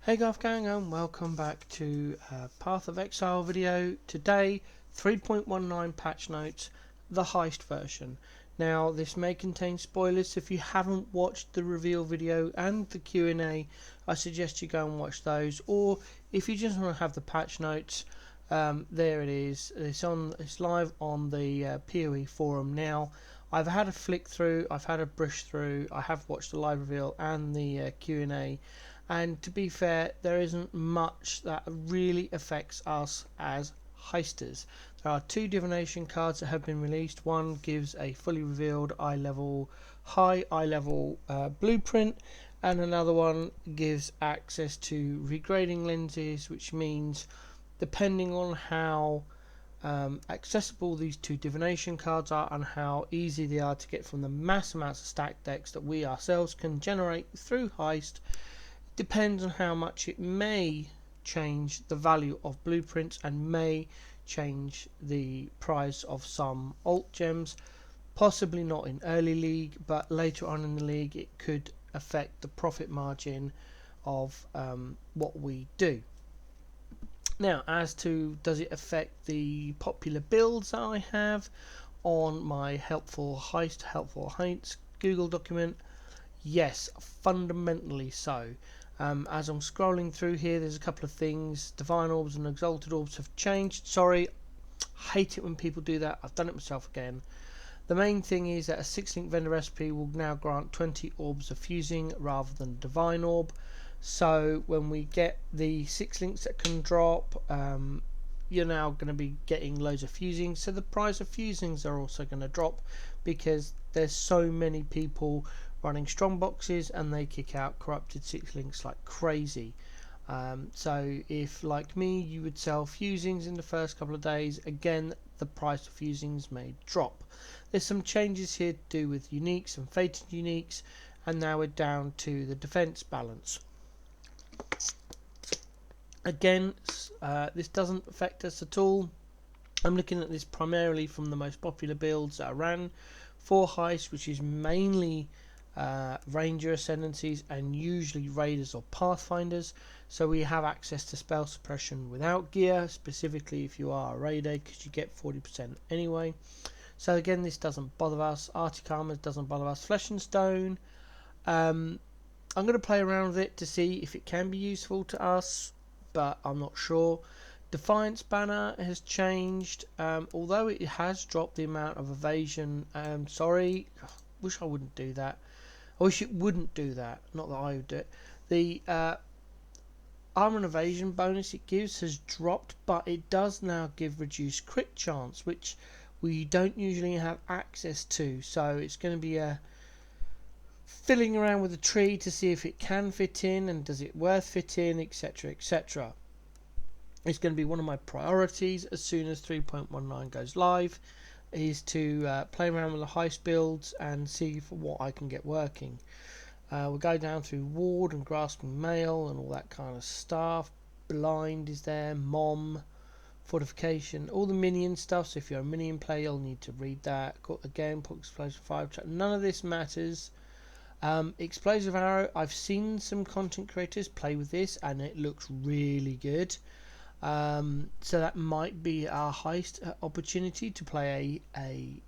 Hey guys, gang, and welcome back to Path of Exile video. Today, 3.19 patch notes, the Heist version. Now, this may contain spoilers. If you haven't watched the reveal video and the Q&A, I suggest you go and watch those. Or if you just want to have the patch notes, there it is. It's live on the PoE forum now. I've had a flick through, I've had a brush through, I have watched the live reveal and the Q&A. And to be fair, there isn't much that really affects us as heisters. There are two divination cards that have been released. One gives a fully revealed eye level blueprint, and another one gives access to regrading lenses, which means depending on how accessible these two divination cards are and how easy they are to get from the mass amounts of stacked decks that we ourselves can generate through Heist, depends on how much it may change the value of blueprints and may change the price of some alt gems. Possibly not in early league, but later on in the league it could affect the profit margin of what we do. Now, as to does it affect the popular builds that I have on my helpful Heists Google document? Yes, fundamentally so. As I'm scrolling through here, there's a couple of things. Divine Orbs and Exalted Orbs have changed. Sorry, hate it when people do that. I've done it myself again. The main thing is that a 6-link vendor recipe will now grant 20 orbs of fusing rather than Divine Orb. So when we get the 6 links that can drop, you're now going to be getting loads of fusing. So the price of fusings are also going to drop because there's so many people running strong boxes and they kick out corrupted 6 links like crazy. So if, like me, you would sell fusings in the first couple of days, again the price of fusings may drop. There's some changes here to do with uniques and fated uniques, and now we're down to the defense balance. Again, this doesn't affect us at all. I'm looking at this primarily from the most popular builds that I ran for Heist, which is mainly Ranger Ascendancies and usually Raiders or Pathfinders. So we have access to spell suppression without gear, specifically if you are a Raider, because you get 40% anyway. So again, this doesn't bother us. Arctic Armor doesn't bother us. Flesh and Stone, I'm going to play around with it to see if it can be useful to us, but I'm not sure. Defiance banner has changed, although it has dropped the amount of evasion. Sorry, wish I wouldn't do that. I wish it wouldn't do that, not that I would do it. The armor and evasion bonus it gives has dropped, but it does now give reduced crit chance, which we don't usually have access to. So it's going to be a filling around with the tree to see if it can fit in and does it worth fit in, etc, etc. It's going to be one of my priorities as soon as 3.19 goes live, is to play around with the heist builds and see for what I can get working. We'll go down through Ward and Grasping Mail and all that kind of stuff. Blind is there, Mom, Fortification, all the minion stuff. So if you're a minion player, you'll need to read that. Again, put Explosive Fire. None of this matters. Explosive Arrow, I've seen some content creators play with this and it looks really good. So that might be our Heist opportunity to play a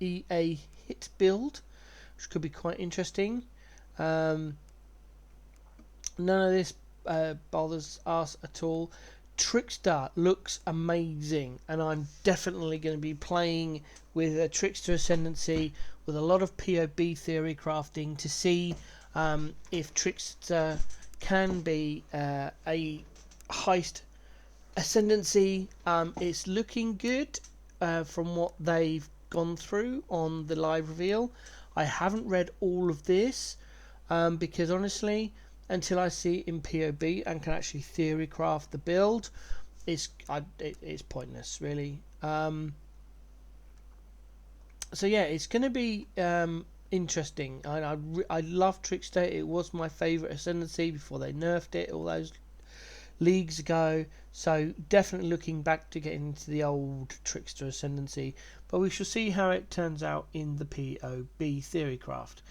EA hit build, which could be quite interesting. None of this bothers us at all. Trickster looks amazing, and I'm definitely going to be playing with a Trickster Ascendancy with a lot of POB theory crafting to see if Trickster can be a Heist Ascendancy. It's looking good from what they've gone through on the live reveal. I haven't read all of this because honestly, until I see it in POB and can actually theorycraft the build, it's pointless really. So yeah, it's going to be interesting. I love Trickster. It was my favourite Ascendancy before they nerfed it all those leagues ago, so definitely looking back to getting into the old Trickster Ascendancy, but we shall see how it turns out in the POB Theorycraft.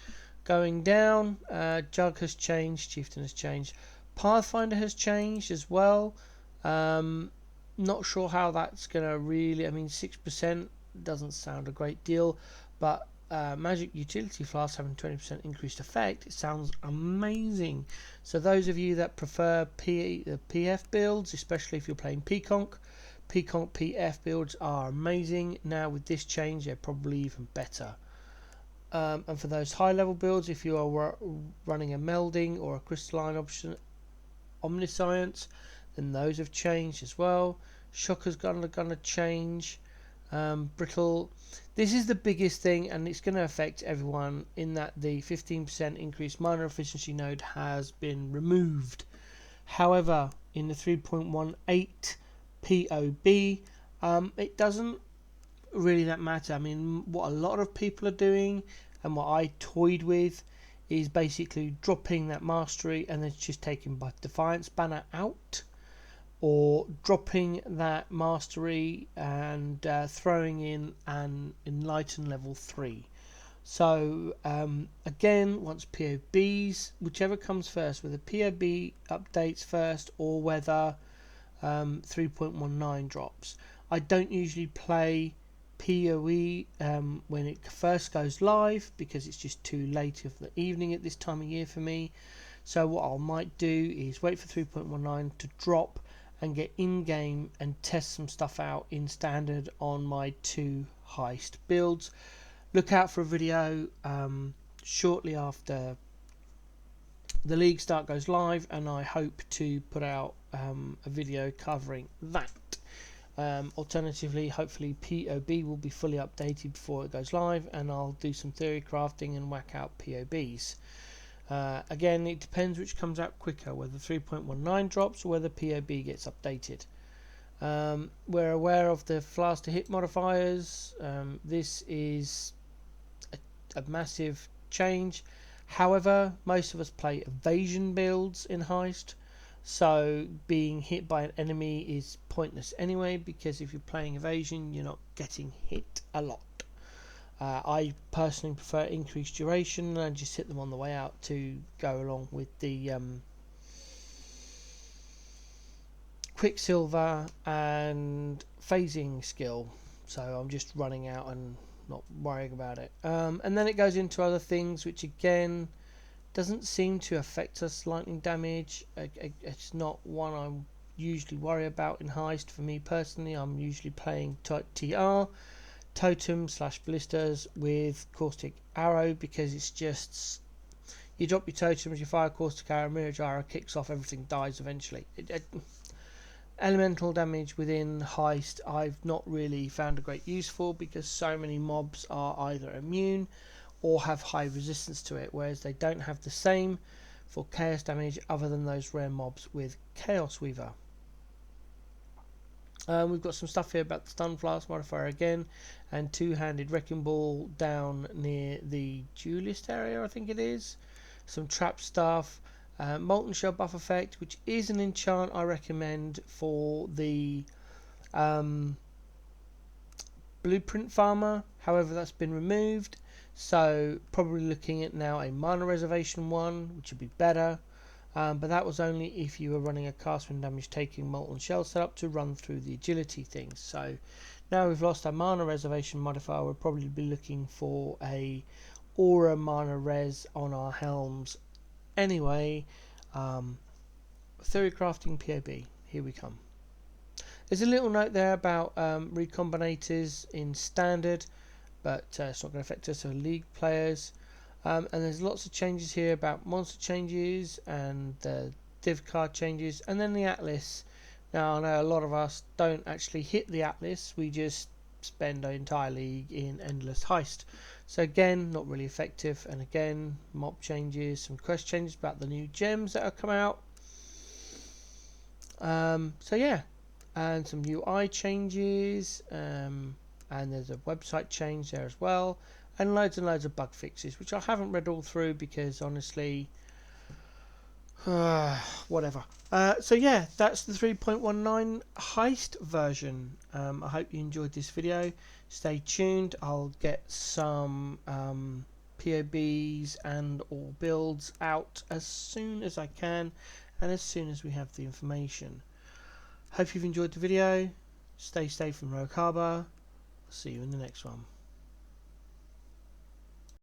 Going down, Jug has changed, Chieftain has changed, Pathfinder has changed as well. Not sure how that's gonna really. I mean, 6% doesn't sound a great deal, but Magic Utility Flask having 20% increased effect, it sounds amazing. So those of you that prefer PF builds, especially if you're playing Peaconk PF builds are amazing. Now with this change, they're probably even better. And for those high level builds, if you are running a melding or a crystalline option omniscience, then those have changed as well. Shocker's gonna change. Brittle, this is the biggest thing, and it's going to affect everyone in that the 15% increased minor efficiency node has been removed. However, in the 3.18 POB, it doesn't really that matter. I mean, what a lot of people are doing and what I toyed with is basically dropping that mastery and then just taking by Defiance banner out, or dropping that mastery and throwing in an Enlighten level 3. So again, once POBs, whichever comes first, whether POB updates first or whether 3.19 drops. I don't usually play PoE when it first goes live because it's just too late of the evening at this time of year for me. So what I might do is wait for 3.19 to drop and get in game and test some stuff out in standard on my 2 Heist builds. Look out for a video shortly after the league start goes live, and I hope to put out a video covering that. Alternatively, hopefully POB will be fully updated before it goes live, and I'll do some theory crafting and whack out POBs. Again, it depends which comes out quicker, whether 3.19 drops or whether POB gets updated. We're aware of the Flask to hit modifiers. This is a massive change. However, most of us play evasion builds in Heist, so being hit by an enemy is pointless anyway, because if you're playing evasion, you're not getting hit a lot. I personally prefer increased duration, and just hit them on the way out to go along with the Quicksilver and phasing skill. So I'm just running out and not worrying about it. And then it goes into other things, which again doesn't seem to affect us. Lightning damage, it's not one I usually worry about in Heist. For me personally, I'm usually playing TR. Totem / ballistas with caustic arrow, because it's just you drop your totems, you fire caustic arrow, mirror gyro kicks off, everything dies eventually. Elemental damage within Heist I've not really found a great use for, because so many mobs are either immune or have high resistance to it, whereas they don't have the same for chaos damage other than those rare mobs with Chaos Weaver. We've got some stuff here about the Stun Flask modifier again, and two-handed Wrecking Ball down near the duelist area, I think it is. Some trap stuff, Molten Shell buff effect, which is an enchant I recommend for the Blueprint Farmer. However, that's been removed, so probably looking at now a Mana Reservation one, which would be better. But that was only if you were running a cast when damage taking Molten Shell setup to run through the agility things. So now we've lost our Mana Reservation modifier, we'll probably be looking for a Aura Mana Res on our helms. Anyway, Theory Crafting POB, here we come. There's a little note there about recombinators in standard, but it's not going to affect us for league players. And there's lots of changes here about monster changes and the div card changes, and then the Atlas. Now I know a lot of us don't actually hit the Atlas, we just spend our entire league in endless Heist. So again, not really effective. And again, mob changes, some quest changes about the new gems that have come out. So yeah, and some UI changes, and there's a website change there as well. And loads of bug fixes, which I haven't read all through because honestly, whatever. So yeah, that's the 3.19 Heist version. I hope you enjoyed this video. Stay tuned. I'll get some POBs and or builds out as soon as I can, and as soon as we have the information. Hope you've enjoyed the video. Stay safe from Rogue Harbour. See you in the next one.